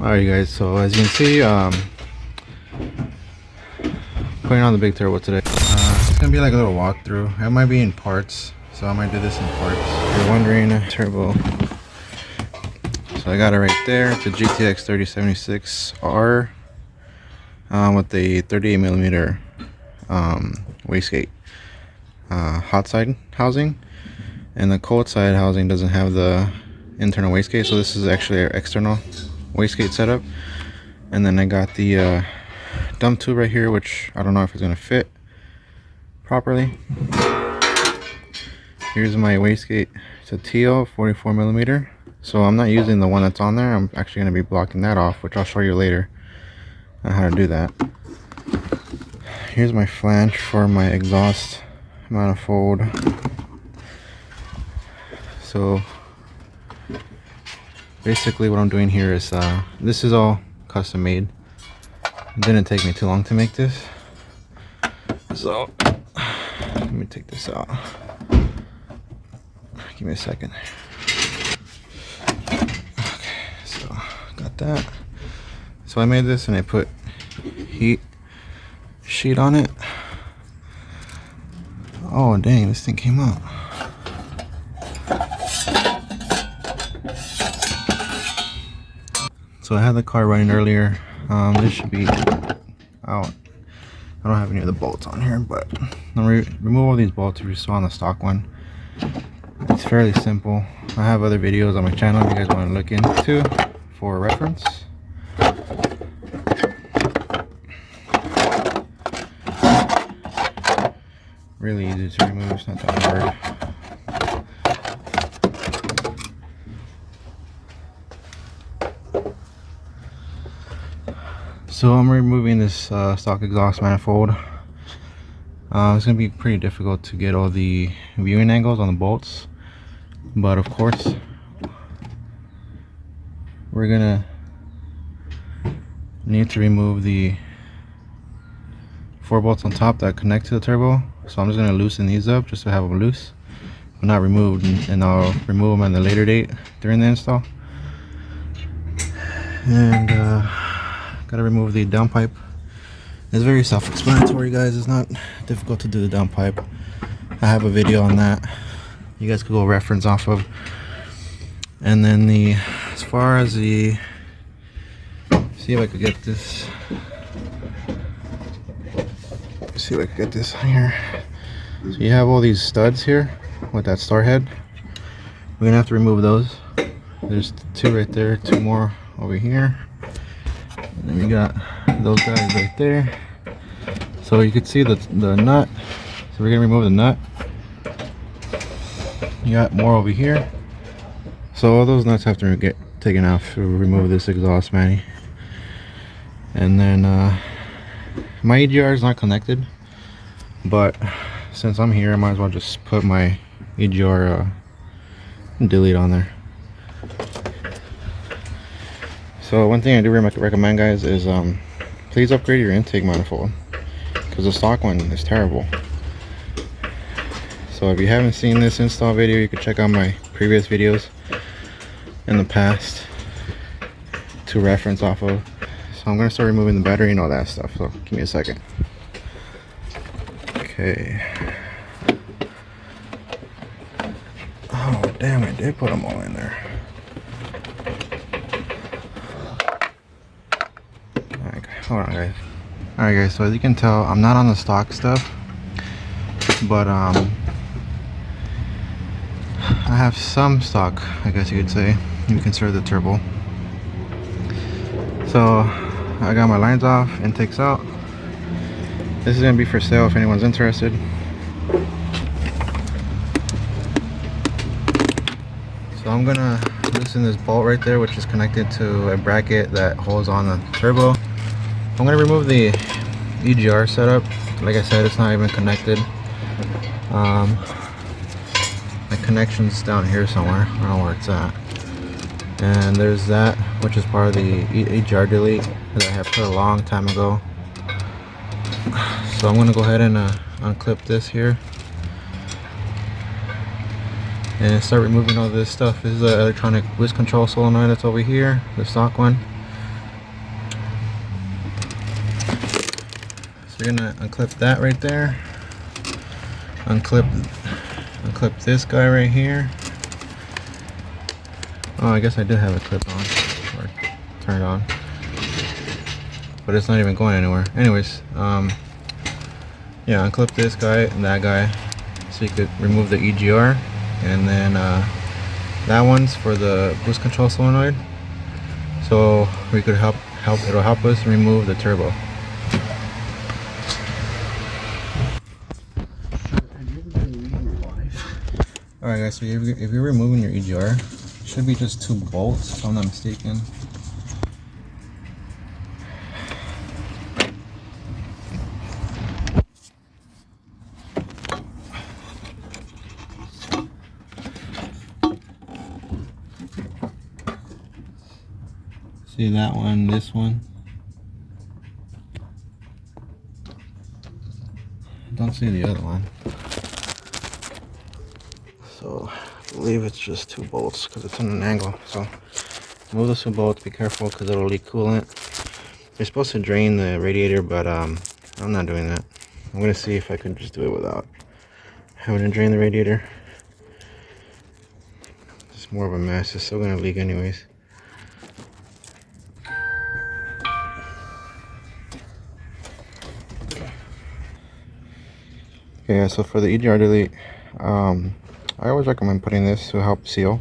Alright guys, so as you can see, putting on the big turbo today. It's gonna be like a little walkthrough. It might be in parts, so I might do this in parts. If you're wondering, turbo. So I got it right there. It's a GTX 3076R with the 38mm wastegate hot side housing, and the cold side housing doesn't have the internal wastegate, so this is actually an external wastegate setup. And then I got the dump tube right here, which I don't know if it's gonna fit properly. Here's my wastegate. It's a teal 44mm, so I'm not using the one that's on there. I'm actually gonna be blocking that off, which I'll show you later on how to do that. Here's my flange for my exhaust manifold. So basically what I'm doing here is this is all custom made. It didn't take me too long to make this, so let me take this out. Give me a second. Okay, so got that. So I made this and I put heat sheet on it. Oh dang, this thing came out. So I had the car running earlier. This should be out. I don't have any of the bolts on here, but I'm remove all these bolts if you saw on the stock one. It's fairly simple. I have other videos on my channel if you guys want to look into for reference. Really easy to remove, it's not that hard. So I'm removing this stock exhaust manifold. It's going to be pretty difficult to get all the viewing angles on the bolts, but of course we're going to need to remove the 4 bolts on top that connect to the turbo. So I'm just going to loosen these up just to have them loose, but not removed, and I'll remove them at a later date during the install. And gotta remove the downpipe. It's very self-explanatory, guys. It's not difficult to do the downpipe. I have a video on that you guys could go reference off of. And then as far as the, see if I could get this. See if I could get this on here. So you have all these studs here with that star head. We're gonna have to remove those. There's 2 right there, 2 more over here. And then we got those guys right there. So you can see the nut. So we're gonna remove the nut. You got more over here. So all those nuts have to get taken off to remove this exhaust mani. And then my EGR is not connected, but since I'm here, I might as well just put my EGR delete on there. So one thing I do recommend, guys, is please upgrade your intake manifold, because the stock one is terrible. So if you haven't seen this install video, you can check out my previous videos in the past to reference off of. So I'm going to start removing the battery and all that stuff, so give me a second. Okay. Oh damn, I did put them all in there. Hold on, guys. Alright guys, so as you can tell, I'm not on the stock stuff, but I have some stock, I guess you could say. You consider the turbo. So I got my lines off, intakes out. This is gonna be for sale if anyone's interested. So I'm gonna loosen this bolt right there, which is connected to a bracket that holds on the turbo. I'm going to remove the EGR setup. Like I said, it's not even connected. The connection's down here somewhere. I don't know where it's at. And there's that, which is part of the EGR delete that I have put a long time ago. So I'm going to go ahead and unclip this here and start removing all this stuff. This is the electronic whisk control solenoid that's over here, the stock one. we're gonna unclip that right there. Unclip this guy right here. Oh, I guess I did have a clip on or turned on, but it's not even going anywhere. Anyways, yeah, unclip this guy and that guy so you could remove the EGR, and then that one's for the boost control solenoid, so we could it'll help us remove the turbo. Alright guys, so if you're removing your EGR, it should be just 2 bolts if I'm not mistaken. See that one, this one. I don't see the other one. So I believe it's just 2 bolts because it's in an angle. So move those 2 bolts, be careful because it'll leak coolant. You're supposed to drain the radiator, but I'm not doing that. I'm gonna see if I can just do it without having to drain the radiator. It's more of a mess, it's still gonna leak anyways. Okay, so for the EGR delete, I always recommend putting this to help seal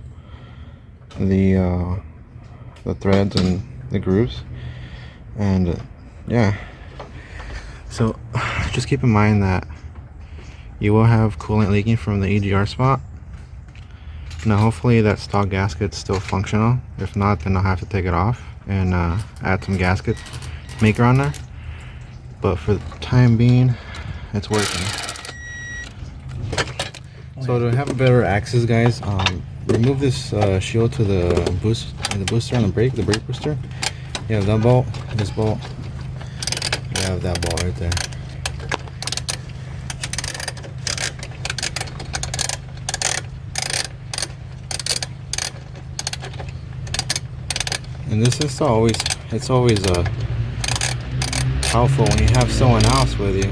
the threads and the grooves. And yeah, so just keep in mind that you will have coolant leaking from the EGR spot. Now hopefully that stock gasket's still functional. If not, then I'll have to take it off and add some gasket maker on there. But for the time being, it's working. So to have a better access, guys, remove this shield to the booster on the brake booster. You have that bolt, this bolt, you have that bolt right there. And this is always helpful when you have someone else with you.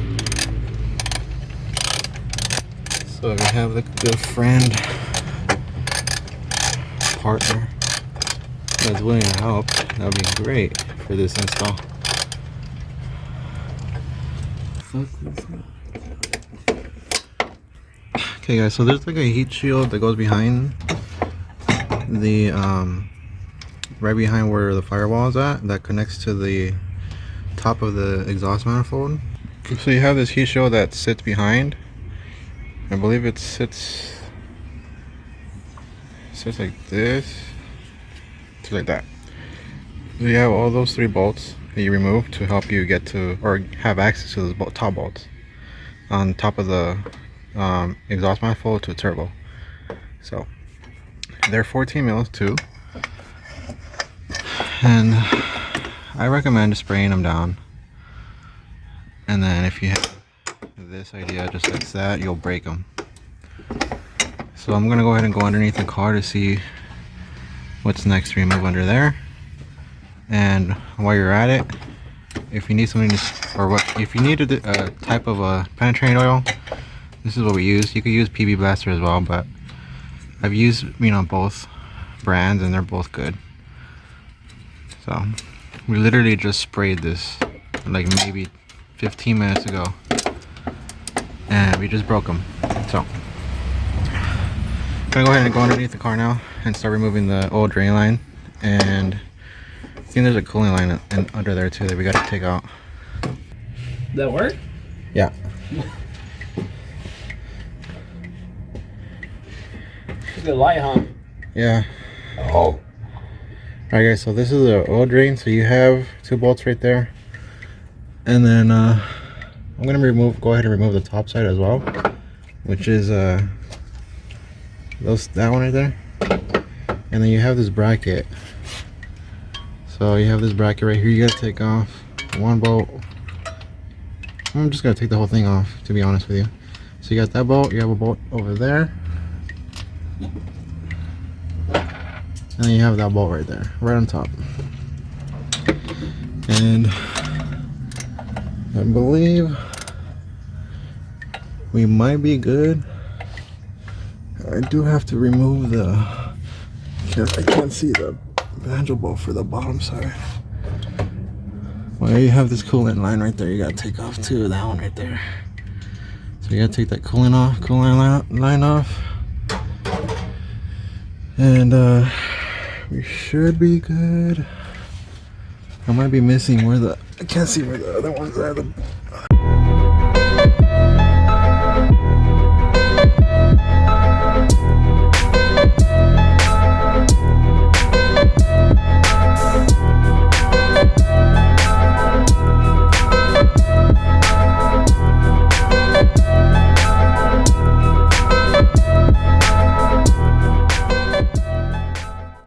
So if you have a good friend, partner that's willing to help, that would be great for this install. Okay guys, so there's like a heat shield that goes behind the right behind where the firewall is at, that connects to the top of the exhaust manifold. So you have this heat shield that sits behind. I believe it sits like this, just like that. So you have all those 3 bolts that you remove to help you get to or have access to those top bolts on top of the exhaust manifold to turbo. So they're 14 mils too, and I recommend spraying them down. And then if you have this idea just like that, you'll break them. So I'm gonna go ahead and go underneath the car to see what's next to remove under there. And while you're at it, if you need something if you need a type of a penetrating oil, this is what we use. You could use PB Blaster as well, but I've used both brands and they're both good. So we literally just sprayed this like maybe 15 minutes ago, and we just broke them. So I'm gonna go ahead and go underneath the car now and start removing the old drain line. And I think there's a cooling line under there too that we gotta take out. That work? Yeah. Good light, huh? Yeah. Oh. Alright guys, so this is the oil drain. So you have 2 bolts right there. And then I'm gonna go ahead and remove the top side as well, which is that one right there. And then you have this bracket. So you have this bracket right here. You gotta take off 1 bolt. I'm just gonna take the whole thing off, to be honest with you. So you got that bolt. You have a bolt over there, and then you have that bolt right there, right on top. And I believe we might be good. I do have to remove the, I can't see the banjo bolt for the bottom side. Well, you have this coolant line right there. You gotta take off too. That one right there. So you gotta take that coolant line off, and we should be good. I might be missing where the, I can't see where the other ones are. The